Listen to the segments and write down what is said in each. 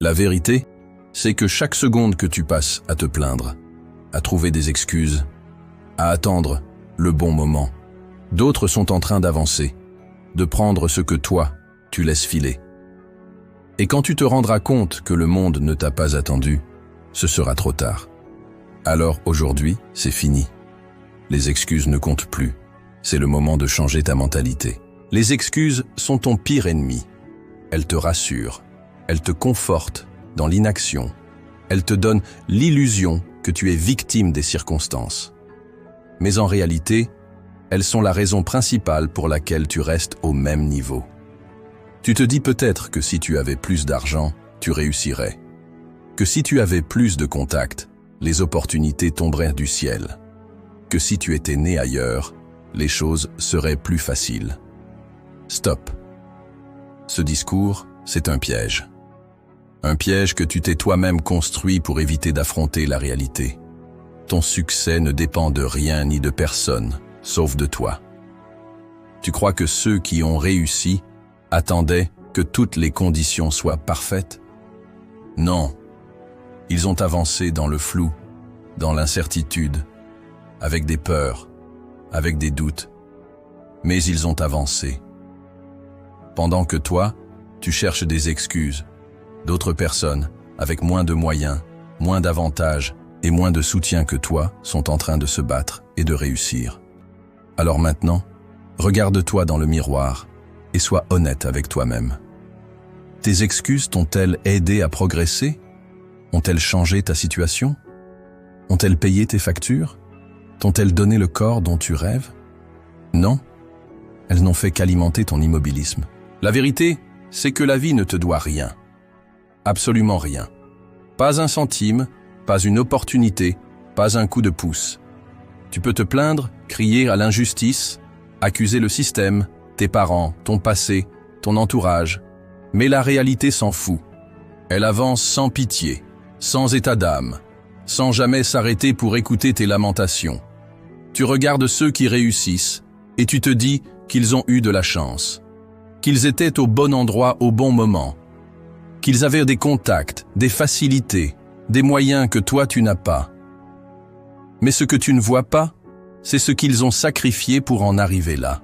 La vérité, c'est que chaque seconde que tu passes à te plaindre, à trouver des excuses, à attendre le bon moment, d'autres sont en train d'avancer, de prendre ce que toi, tu laisses filer. Et quand tu te rendras compte que le monde ne t'a pas attendu, ce sera trop tard. Alors aujourd'hui, c'est fini. Les excuses ne comptent plus. C'est le moment de changer ta mentalité. Les excuses sont ton pire ennemi. Elles te rassurent, elles te confortent dans l'inaction, elles te donnent l'illusion que tu es victime des circonstances. Mais en réalité, elles sont la raison principale pour laquelle tu restes au même niveau. Tu te dis peut-être que si tu avais plus d'argent, tu réussirais. Que si tu avais plus de contacts, les opportunités tomberaient du ciel. Que si tu étais né ailleurs, les choses seraient plus faciles. Stop. Ce discours, c'est un piège. Un piège que tu t'es toi-même construit pour éviter d'affronter la réalité. Ton succès ne dépend de rien ni de personne, sauf de toi. Tu crois que ceux qui ont réussi attendaient que toutes les conditions soient parfaites? Non. Ils ont avancé dans le flou, dans l'incertitude, avec des peurs, avec des doutes. Mais ils ont avancé. Pendant que toi, tu cherches des excuses, d'autres personnes, avec moins de moyens, moins d'avantages et moins de soutien que toi, sont en train de se battre et de réussir. Alors maintenant, regarde-toi dans le miroir et sois honnête avec toi-même. Tes excuses t'ont-elles aidé à progresser? Ont-elles changé ta situation? Ont-elles payé tes factures? T'ont-elles donné le corps dont tu rêves? Non, elles n'ont fait qu'alimenter ton immobilisme. La vérité, c'est que la vie ne te doit rien. Absolument rien. Pas un centime, pas une opportunité, pas un coup de pouce. Tu peux te plaindre, crier à l'injustice, accuser le système, tes parents, ton passé, ton entourage. Mais la réalité s'en fout. Elle avance sans pitié, sans état d'âme, sans jamais s'arrêter pour écouter tes lamentations. Tu regardes ceux qui réussissent et tu te dis qu'ils ont eu de la chance, qu'ils étaient au bon endroit au bon moment, qu'ils avaient des contacts, des facilités, des moyens que toi tu n'as pas. Mais ce que tu ne vois pas, c'est ce qu'ils ont sacrifié pour en arriver là.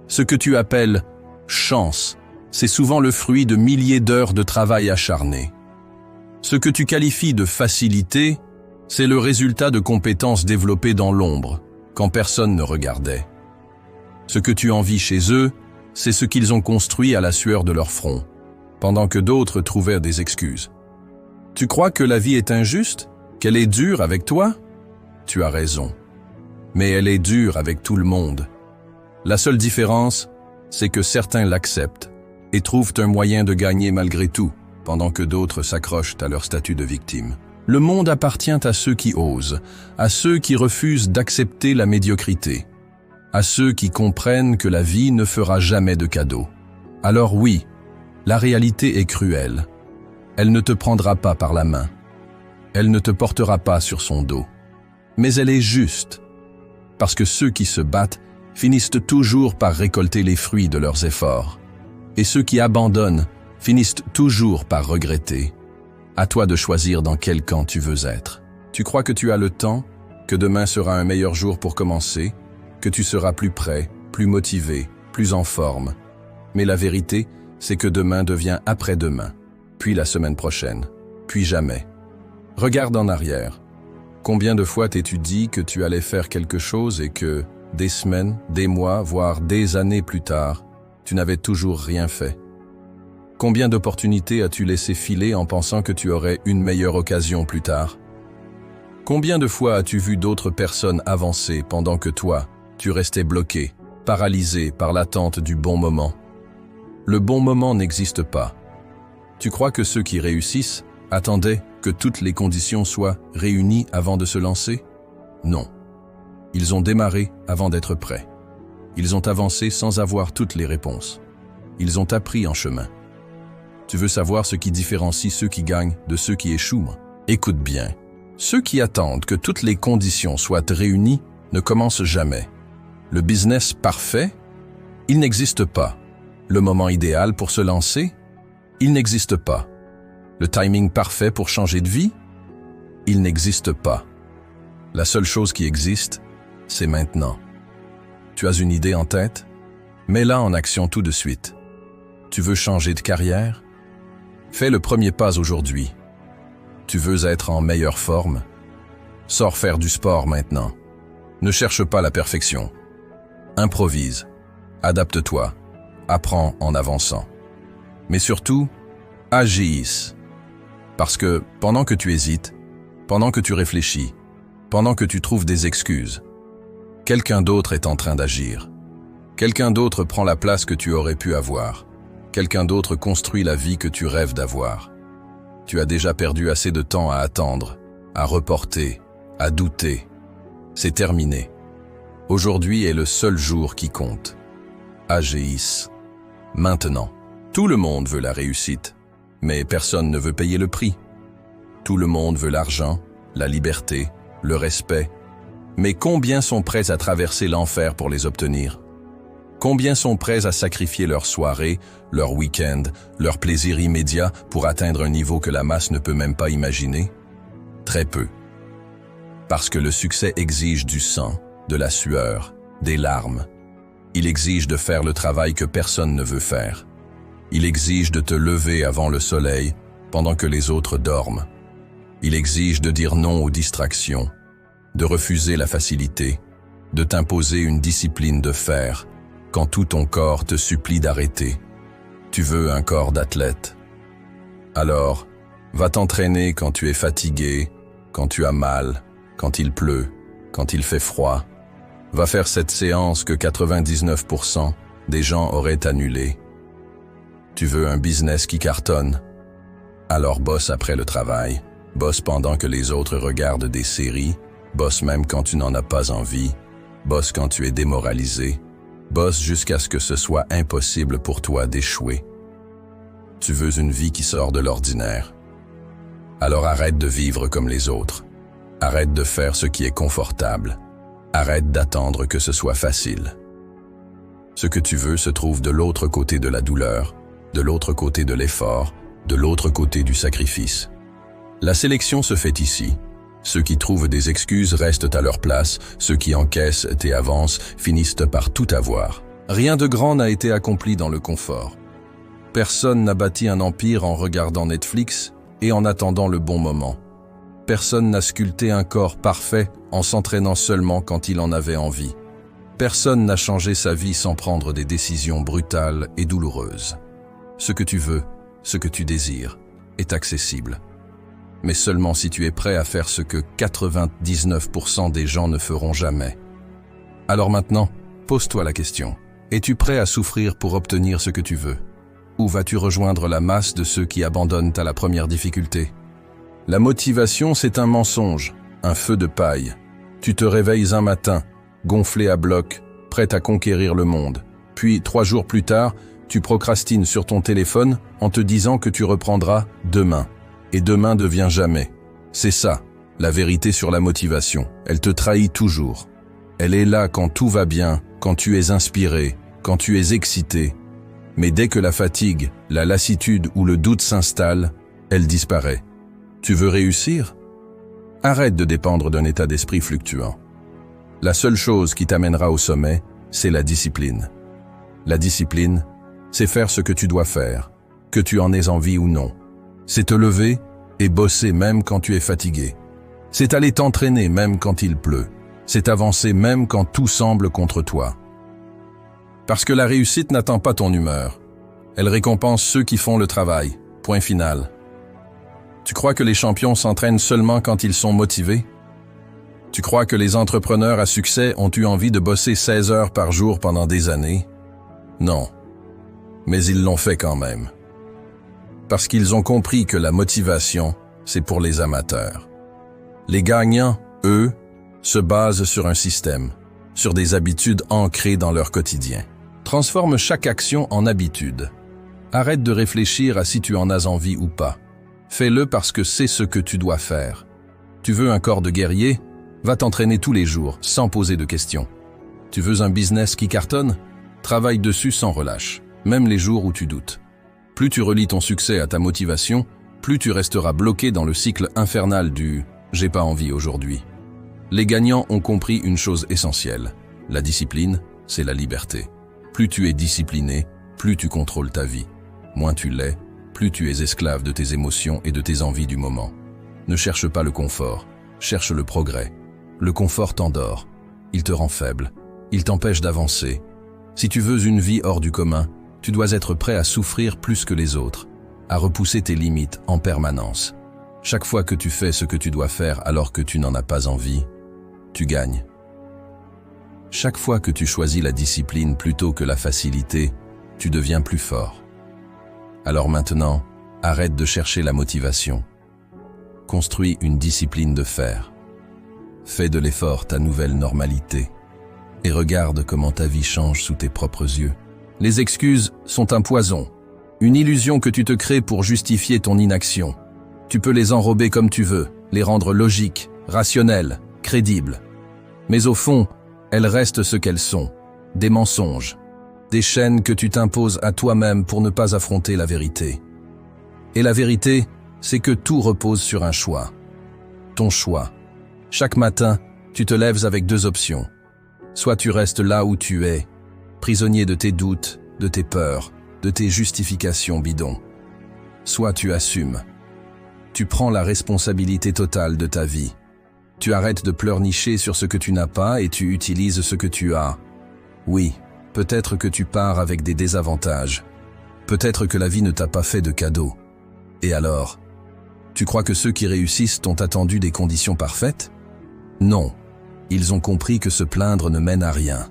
Ce que tu appelles chance, c'est souvent le fruit de milliers d'heures de travail acharné. Ce que tu qualifies de facilité, c'est le résultat de compétences développées dans l'ombre, quand personne ne regardait. Ce que tu envies chez eux, c'est ce qu'ils ont construit à la sueur de leur front, pendant que d'autres trouvèrent des excuses. Tu crois que la vie est injuste? Qu'elle est dure avec toi? Tu as raison. Mais elle est dure avec tout le monde. La seule différence, c'est que certains l'acceptent et trouvent un moyen de gagner malgré tout, pendant que d'autres s'accrochent à leur statut de victime. Le monde appartient à ceux qui osent, à ceux qui refusent d'accepter la médiocrité, à ceux qui comprennent que la vie ne fera jamais de cadeaux. Alors oui, la réalité est cruelle. Elle ne te prendra pas par la main. Elle ne te portera pas sur son dos. Mais elle est juste, parce que ceux qui se battent finissent toujours par récolter les fruits de leurs efforts. Et ceux qui abandonnent finissent toujours par regretter. À toi de choisir dans quel camp tu veux être. Tu crois que tu as le temps, que demain sera un meilleur jour pour commencer, que tu seras plus prêt, plus motivé, plus en forme. Mais la vérité, c'est que demain devient après-demain, puis la semaine prochaine, puis jamais. Regarde en arrière. Combien de fois t'es-tu dit que tu allais faire quelque chose et que, des semaines, des mois, voire des années plus tard, tu n'avais toujours rien fait? Combien d'opportunités as-tu laissé filer en pensant que tu aurais une meilleure occasion plus tard? Combien de fois as-tu vu d'autres personnes avancer pendant que toi, tu restais bloqué, paralysé par l'attente du bon moment? Le bon moment n'existe pas. Tu crois que ceux qui réussissent attendaient que toutes les conditions soient réunies avant de se lancer? Non. Ils ont démarré avant d'être prêts. Ils ont avancé sans avoir toutes les réponses. Ils ont appris en chemin. Tu veux savoir ce qui différencie ceux qui gagnent de ceux qui échouent? Écoute bien. Ceux qui attendent que toutes les conditions soient réunies ne commencent jamais. Le business parfait, il n'existe pas. Le moment idéal pour se lancer, il n'existe pas. Le timing parfait pour changer de vie? Il n'existe pas. La seule chose qui existe, c'est maintenant. Tu as une idée en tête? Mets-la en action tout de suite. Tu veux changer de carrière? Fais le premier pas aujourd'hui. Tu veux être en meilleure forme? Sors faire du sport maintenant. Ne cherche pas la perfection. Improvise. Adapte-toi. Apprends en avançant. Mais surtout, agisse. Parce que pendant que tu hésites, pendant que tu réfléchis, pendant que tu trouves des excuses, quelqu'un d'autre est en train d'agir. Quelqu'un d'autre prend la place que tu aurais pu avoir. Quelqu'un d'autre construit la vie que tu rêves d'avoir. Tu as déjà perdu assez de temps à attendre, à reporter, à douter. C'est terminé. Aujourd'hui est le seul jour qui compte. Agisse. Maintenant. Tout le monde veut la réussite, mais personne ne veut payer le prix. Tout le monde veut l'argent, la liberté, le respect. Mais combien sont prêts à traverser l'enfer pour les obtenir? Combien sont prêts à sacrifier leur soirée, leur week-end, leur plaisir immédiat pour atteindre un niveau que la masse ne peut même pas imaginer? Très peu. Parce que le succès exige du sang, de la sueur, des larmes. Il exige de faire le travail que personne ne veut faire. Il exige de te lever avant le soleil, pendant que les autres dorment. Il exige de dire non aux distractions, de refuser la facilité, de t'imposer une discipline de fer, quand tout ton corps te supplie d'arrêter. Tu veux un corps d'athlète. Alors, va t'entraîner quand tu es fatigué, quand tu as mal, quand il pleut, quand il fait froid. Va faire cette séance que 99% des gens auraient annulée. Tu veux un business qui cartonne? Alors bosse après le travail, bosse pendant que les autres regardent des séries, bosse même quand tu n'en as pas envie, bosse quand tu es démoralisé, bosse jusqu'à ce que ce soit impossible pour toi d'échouer. Tu veux une vie qui sort de l'ordinaire. Alors arrête de vivre comme les autres. Arrête de faire ce qui est confortable. Arrête d'attendre que ce soit facile. Ce que tu veux se trouve de l'autre côté de la douleur, de l'autre côté de l'effort, de l'autre côté du sacrifice. La sélection se fait ici. Ceux qui trouvent des excuses restent à leur place, ceux qui encaissent et avancent finissent par tout avoir. Rien de grand n'a été accompli dans le confort. Personne n'a bâti un empire en regardant Netflix et en attendant le bon moment. Personne n'a sculpté un corps parfait en s'entraînant seulement quand il en avait envie. Personne n'a changé sa vie sans prendre des décisions brutales et douloureuses. Ce que tu veux, ce que tu désires, est accessible. Mais seulement si tu es prêt à faire ce que 99% des gens ne feront jamais. Alors maintenant, pose-toi la question. Es-tu prêt à souffrir pour obtenir ce que tu veux? Ou vas-tu rejoindre la masse de ceux qui abandonnent à la première difficulté? La motivation, c'est un mensonge, un feu de paille. Tu te réveilles un matin, gonflé à bloc, prêt à conquérir le monde. Puis, 3 jours plus tard, tu procrastines sur ton téléphone en te disant que tu reprendras demain. Et demain devient jamais. C'est ça, la vérité sur la motivation. Elle te trahit toujours. Elle est là quand tout va bien, quand tu es inspiré, quand tu es excité. Mais dès que la fatigue, la lassitude ou le doute s'installent, elle disparaît. Tu veux réussir? Arrête de dépendre d'un état d'esprit fluctuant. La seule chose qui t'amènera au sommet, c'est la discipline. La discipline, c'est faire ce que tu dois faire, que tu en aies envie ou non. C'est te lever et bosser même quand tu es fatigué. C'est aller t'entraîner même quand il pleut. C'est avancer même quand tout semble contre toi. Parce que la réussite n'attend pas ton humeur. Elle récompense ceux qui font le travail. Point final. Tu crois que les champions s'entraînent seulement quand ils sont motivés? Tu crois que les entrepreneurs à succès ont eu envie de bosser 16 heures par jour pendant des années? Non. Mais ils l'ont fait quand même. Parce qu'ils ont compris que la motivation, c'est pour les amateurs. Les gagnants, eux, se basent sur un système, sur des habitudes ancrées dans leur quotidien. Transforme chaque action en habitude. Arrête de réfléchir à si tu en as envie ou pas. Fais-le parce que c'est ce que tu dois faire. Tu veux un corps de guerrier? Va t'entraîner tous les jours, sans poser de questions. Tu veux un business qui cartonne? Travaille dessus sans relâche, même les jours où tu doutes. Plus tu relis ton succès à ta motivation, plus tu resteras bloqué dans le cycle infernal du « j'ai pas envie aujourd'hui ». Les gagnants ont compris une chose essentielle. La discipline, c'est la liberté. Plus tu es discipliné, plus tu contrôles ta vie. Moins tu l'es, plus tu es esclave de tes émotions et de tes envies du moment. Ne cherche pas le confort, cherche le progrès. Le confort t'endort, il te rend faible, il t'empêche d'avancer. Si tu veux une vie hors du commun, tu dois être prêt à souffrir plus que les autres, à repousser tes limites en permanence. Chaque fois que tu fais ce que tu dois faire alors que tu n'en as pas envie, tu gagnes. Chaque fois que tu choisis la discipline plutôt que la facilité, tu deviens plus fort. Alors maintenant, arrête de chercher la motivation. Construis une discipline de fer. Fais de l'effort ta nouvelle normalité. Et regarde comment ta vie change sous tes propres yeux. Les excuses sont un poison, une illusion que tu te crées pour justifier ton inaction. Tu peux les enrober comme tu veux, les rendre logiques, rationnelles, crédibles. Mais au fond, elles restent ce qu'elles sont, des mensonges, des chaînes que tu t'imposes à toi-même pour ne pas affronter la vérité. Et la vérité, c'est que tout repose sur un choix. Ton choix. Chaque matin, tu te lèves avec deux options. Soit tu restes là où tu es, prisonnier de tes doutes, de tes peurs, de tes justifications bidons. Soit tu assumes. Tu prends la responsabilité totale de ta vie. Tu arrêtes de pleurnicher sur ce que tu n'as pas et tu utilises ce que tu as. Oui, peut-être que tu pars avec des désavantages. Peut-être que la vie ne t'a pas fait de cadeau. Et alors, tu crois que ceux qui réussissent t'ont attendu des conditions parfaites? Non. Ils ont compris que se plaindre ne mène à rien.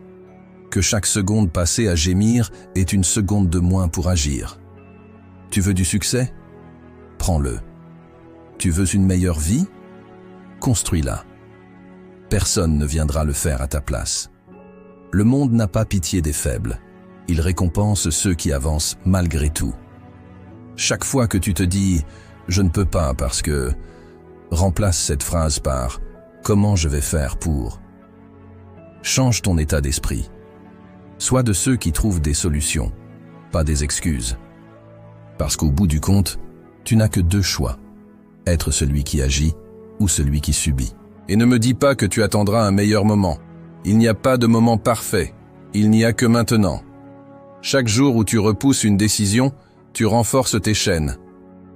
Que chaque seconde passée à gémir est une seconde de moins pour agir. Tu veux du succès? Prends-le. Tu veux une meilleure vie? Construis-la. Personne ne viendra le faire à ta place. Le monde n'a pas pitié des faibles. Il récompense ceux qui avancent malgré tout. Chaque fois que tu te dis « je ne peux pas parce que… », remplace cette phrase par « comment je vais faire pour ». Change ton état d'esprit. Sois de ceux qui trouvent des solutions, pas des excuses. Parce qu'au bout du compte, tu n'as que deux choix. Être celui qui agit ou celui qui subit. Et ne me dis pas que tu attendras un meilleur moment. Il n'y a pas de moment parfait. Il n'y a que maintenant. Chaque jour où tu repousses une décision, tu renforces tes chaînes.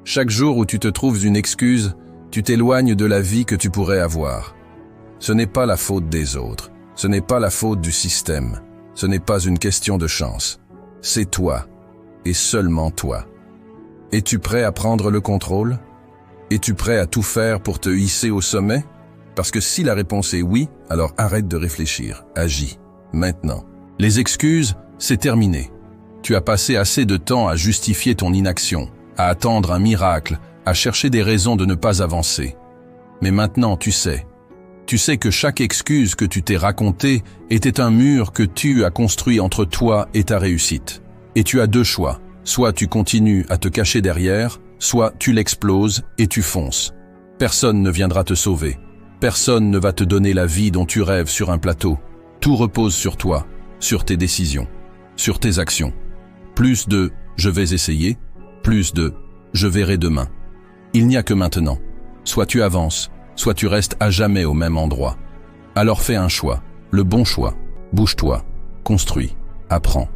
Chaque jour où tu te trouves une excuse, tu t'éloignes de la vie que tu pourrais avoir. Ce n'est pas la faute des autres. Ce n'est pas la faute du système. Ce n'est pas une question de chance. C'est toi, et seulement toi. Es-tu prêt à prendre le contrôle? Es-tu prêt à tout faire pour te hisser au sommet? Parce que si la réponse est oui, alors arrête de réfléchir, agis, maintenant. Les excuses, c'est terminé. Tu as passé assez de temps à justifier ton inaction, à attendre un miracle, à chercher des raisons de ne pas avancer. Mais maintenant, tu sais que chaque excuse que tu t'es racontée était un mur que tu as construit entre toi et ta réussite. Et tu as deux choix. Soit tu continues à te cacher derrière, soit tu l'exploses et tu fonces. Personne ne viendra te sauver. Personne ne va te donner la vie dont tu rêves sur un plateau. Tout repose sur toi, sur tes décisions, sur tes actions. Plus de « je vais essayer », plus de « je verrai demain ». Il n'y a que maintenant. Soit tu avances, soit tu restes à jamais au même endroit. Alors fais un choix, le bon choix. Bouge-toi, construis, apprends,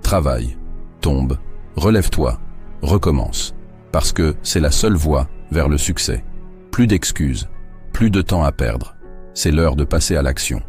travaille, tombe, relève-toi, recommence. Parce que c'est la seule voie vers le succès. Plus d'excuses, plus de temps à perdre. C'est l'heure de passer à l'action.